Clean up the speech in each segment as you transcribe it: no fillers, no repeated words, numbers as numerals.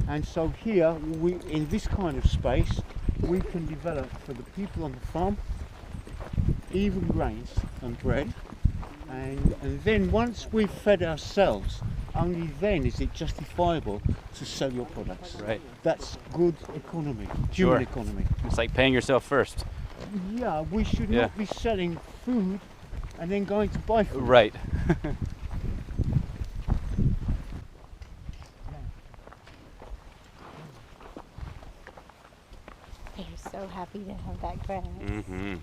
And so here, in this kind of space, we can develop for the people on the farm even grains and bread. And then once we've fed ourselves, only then is it justifiable to sell your products. Right. That's good economy, human economy. It's like paying yourself first. Yeah, we should not be selling food and then going to buy food. Right. They're so happy to have that grass. Mm-hmm.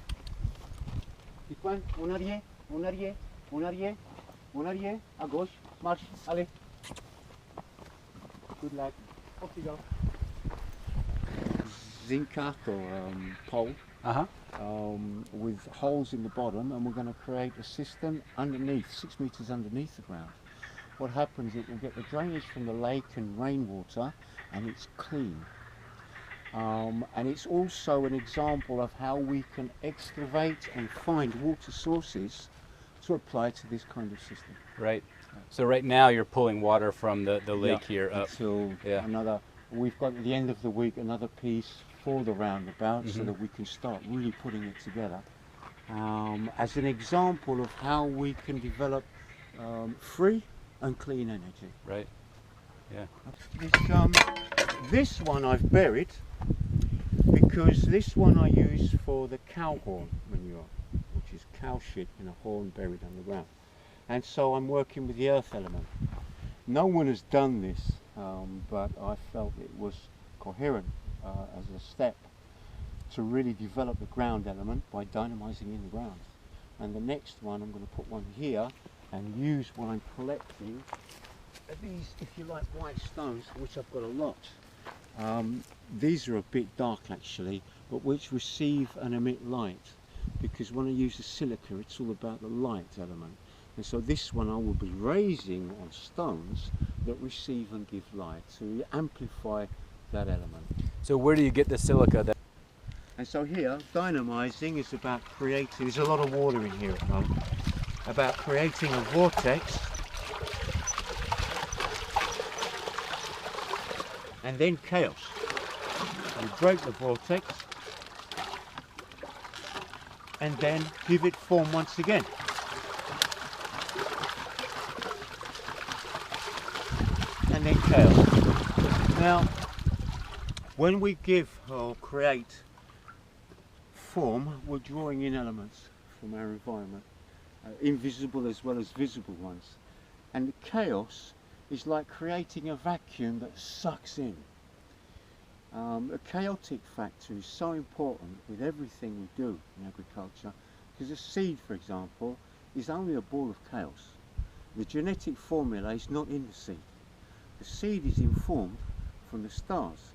En arrière, à gauche, marche, allez. Good luck. Off you go. Zinc pole with holes in the bottom, and we're going to create a system underneath, 6 meters underneath the ground. What happens, it will get the drainage from the lake and rainwater, and it's clean. And it's also an example of how we can excavate and find water sources to apply to this kind of system. Right. So right now you're pulling water from the lake here up. Until we've got at the end of the week another piece for the roundabout, so that we can start really putting it together. As an example of how we can develop free and clean energy. Right. Yeah. This one I've buried because this one I use for the cow horn manure, which is cow shit in a horn buried underground. And so I'm working with the earth element. No one has done this, but I felt it was coherent as a step to really develop the ground element by dynamizing in the ground. And the next one, I'm going to put one here and use what I'm collecting. These, if you like, white stones, which I've got a lot. These are a bit dark actually, but which receive and emit light, because when I use the silica, it's all about the light element. And so this one I will be raising on stones that receive and give light, to amplify that element. So where do you get the silica? And so here, dynamizing is about creating, there's a lot of water in here at the moment, about creating a vortex and then chaos. You break the vortex and then give it form once again. And then chaos. Now, when we give or create form, we're drawing in elements from our environment, invisible as well as visible ones. And the chaos is like creating a vacuum that sucks in. A chaotic factor is so important with everything we do in agriculture, because a seed, for example, is only a ball of chaos. The genetic formula is not in the seed. The seed is informed from the stars,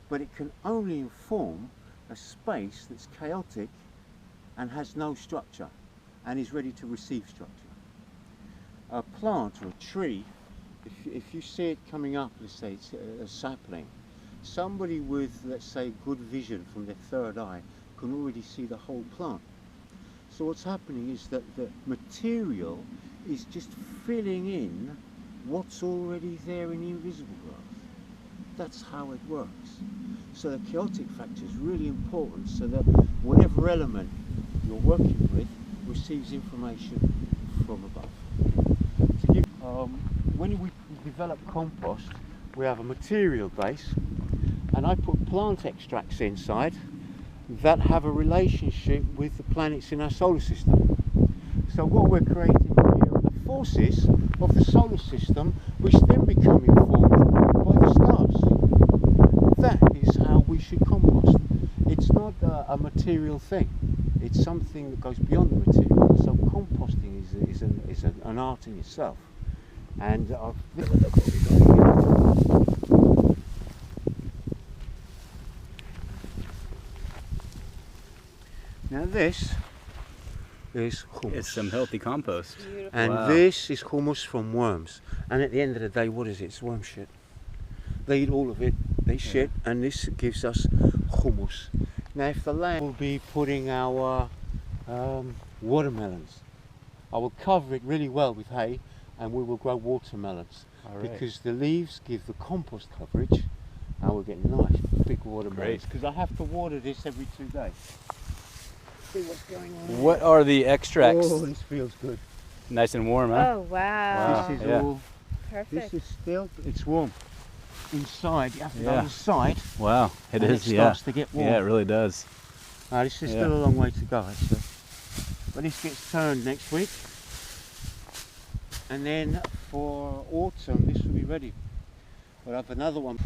but it can only inform a space that's chaotic and has no structure and is ready to receive structure. A plant or a tree, if you see it coming up, let's say it's a sapling, somebody with, let's say, good vision from their third eye can already see the whole plant. So what's happening is that the material is just filling in what's already there in the invisible growth. That's how it works. So the chaotic factor is really important, so that whatever element you're working with receives information from above. When we develop compost, we have a material base, and I put plant extracts inside that have a relationship with the planets in our solar system. So what we're creating here are the forces of the solar system, which then become informed by the stars. That is how we should compost. It's not a material thing. It's something that goes beyond the material. So composting is an art in itself. And now this is humus. It's some healthy compost. Beautiful. And wow. This is humus from worms. And at the end of the day, what is it? It's worm shit. They eat all of it, they shit, and this gives us humus. Now if the land, we'll be putting our watermelons. I will cover it really well with hay, and we will grow watermelons. All right. Because the leaves give the compost coverage, and we're getting nice big watermelons. Great. Because I have to water this every 2 days. See what's going on. What are the extracts? Oh, this feels good. Nice and warm, huh? Oh, wow. This is yeah. all. Perfect. This is still. It's warm. Inside, you have to go Yeah. inside. Wow, it and is. It Yeah. starts to get warm. Yeah, it really does. This is Yeah. still a long way to go, actually. But this gets turned next week. And then for autumn, this will be ready. We'll have another one.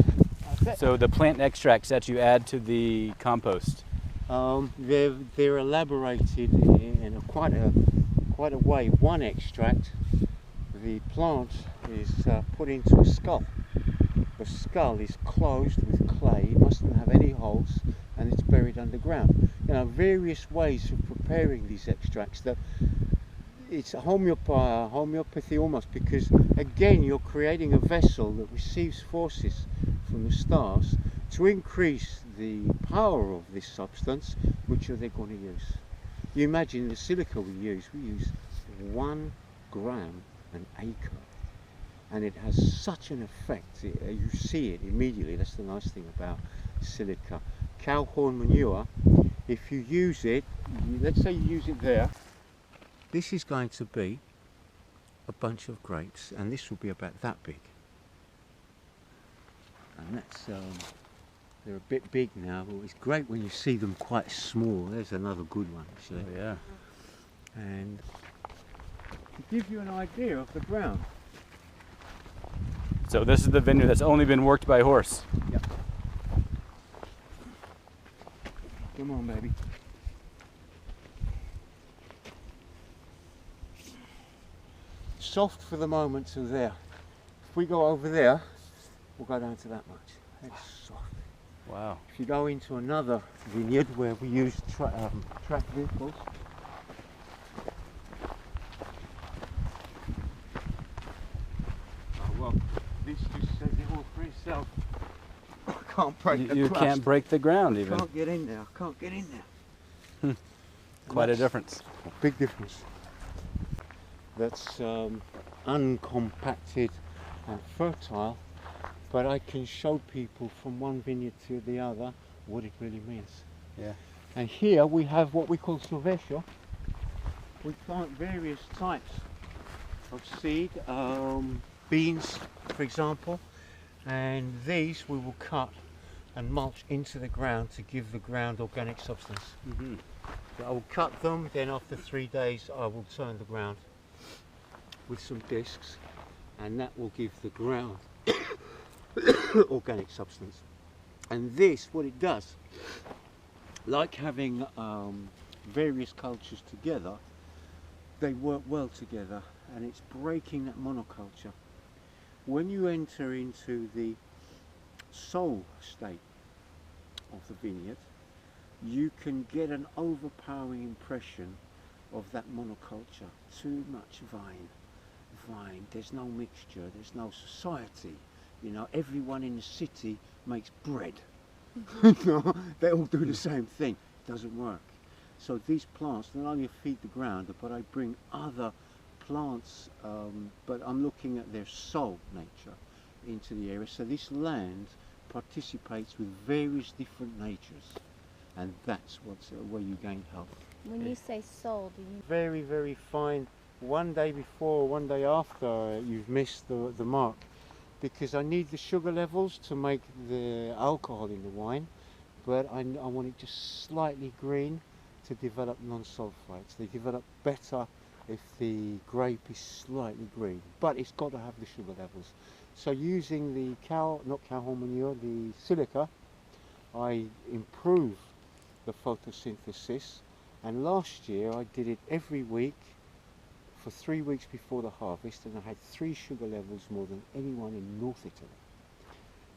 So the plant extracts that you add to the compost. They're elaborated in quite a way. One extract, the plant is put into a skull. The skull is closed with clay, it mustn't have any holes, and it's buried underground. Various ways of preparing these extracts. That it's homeopathy almost, because again you're creating a vessel that receives forces from the stars to increase the power of this substance, which they're going to use. You imagine the silica we use 1 gram an acre, and it has such an effect. You see it immediately. That's the nice thing about silica. Cow horn manure, if you use it, let's say you use it there, this is going to be a bunch of grapes, and this will be about that big. And that's they're a bit big now, but it's great when you see them quite small. There's another good one, actually. Oh, yeah. And to give you an idea of the ground. So this is the vineyard that's only been worked by horse. Yep. Come on, baby. Soft for the moment to there. If we go over there, we'll go down to that much. It's soft. Wow. If you go into another vineyard where we use track vehicles, well, this just says it all for itself. I can't break the You crust. can't break the ground I even. can't get in there. I can't get in there. Quite a That's difference. a big difference. That's uncompacted and fertile, but I can show people from one vineyard to the other what it really means. Yeah. And here we have what we call silvestre. We plant various types of seed, beans for example, and these we will cut and mulch into the ground to give the ground organic substance. Mm-hmm. So I will cut them, then after 3 days I will turn the ground with some discs, and that will give the ground organic substance. And this, what it does, like having various cultures together, they work well together, and it's breaking that monoculture. When you enter into the soul state of the vineyard, you can get an overpowering impression of that monoculture. Too much vine. There's no mixture, there's no society. Everyone in the city makes bread. They all do the same thing. It doesn't work. So these plants not only feed the ground, but I bring other plants, but I'm looking at their soul nature into the area. So this land participates with various different natures, and that's where you gain health. When you say soul, do you Very, very fine. One day before, one day after, you've missed the mark, because I need the sugar levels to make the alcohol in the wine, but I want it just slightly green to develop non-sulfites. They develop better if the grape is slightly green, but it's got to have the sugar levels. So using the not cow horn manure, the silica, I improve the photosynthesis, and last year I did it every week for 3 weeks before the harvest, and I had 3 sugar levels more than anyone in North Italy.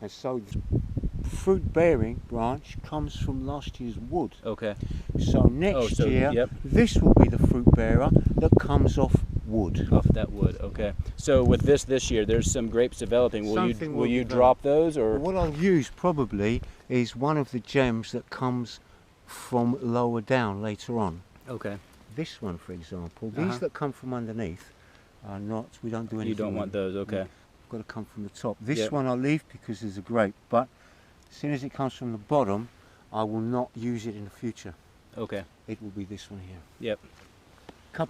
And so the fruit bearing branch comes from last year's wood. Okay. So next year, yep. this will be the fruit bearer that comes off wood. Off that wood. Okay. So with this year, there's some grapes developing. Something Will will you develop. drop those, or What I'll use probably is one of the gems that comes from lower down later on. okay? This one, for example, Uh-huh. these that come from underneath are not, we don't do anything You don't with want them. those. Okay. Got to come from the top. This Yep. one I'll leave because there's a grape, but As soon as it comes from the bottom, I will not use it in the future. Okay. It will be this one here. Yep. Cup.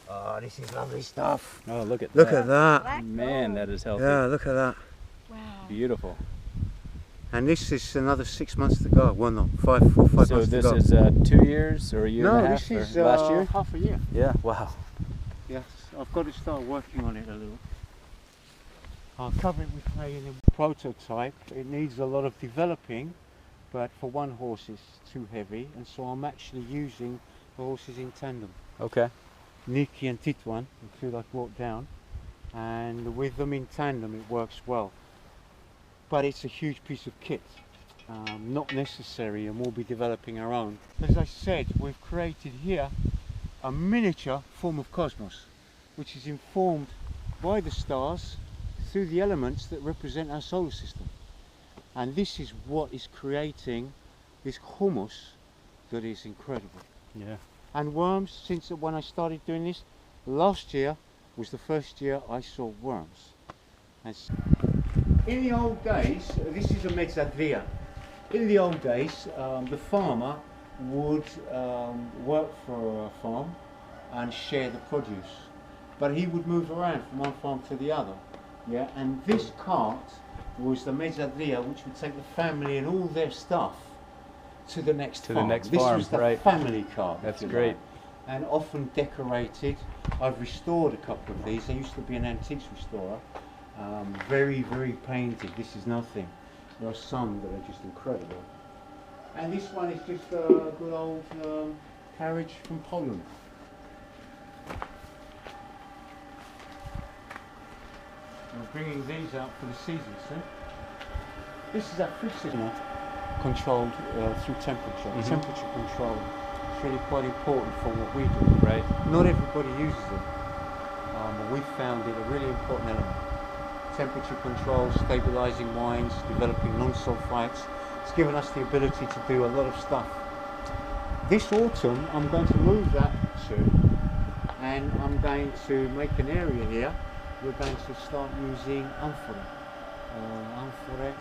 Oh, this is lovely stuff. Oh, look at Look that. at that. Black Man, gold. that is healthy. Yeah, look at that. Wow. Beautiful. And this is another 6 months to go. Well, not 5 months So to this go. is 2 years or a year No, and a half? this is or last year? half a year. Yeah. Wow. Yes, I've got to start working on it a little. I'll cover it with clay in a prototype. It needs a lot of developing, but for one horse it's too heavy, and so I'm actually using the horses in tandem. Okay. Nikki and Titwan, the two I brought down, and with them in tandem it works well. But it's a huge piece of kit, not necessary, and we'll be developing our own. As I said, we've created here a miniature form of cosmos, which is informed by the stars through the elements that represent our solar system. And this is what is creating this humus that is incredible. Yeah. And worms, since when I started doing this, last year was the first year I saw worms. In the old days, this is a mezzadria. In the old days, the farmer would work for a farm and share the produce, but he would move around from one farm to the other. Yeah, and this cart was the mezzadria, which would take the family and all their stuff to the next To farm. the next this farm, was the right. family cart. That's if you great. like, and often decorated. I've restored a couple of these. I used to be an antiques restorer. Very, very painted. This is nothing. There are some that are just incredible. And this one is just a good old carriage from Poland. We're bringing these out for the season soon. This is our food system controlled through temperature. Temperature control is really quite important for what we do. Right. Not everybody uses them, but we found it a really important element. Temperature control, stabilising wines, developing non-sulfites. It's given us the ability to do a lot of stuff. This autumn I'm going to move that to, and I'm going to make an area here. We're going to start using amphora. Amphora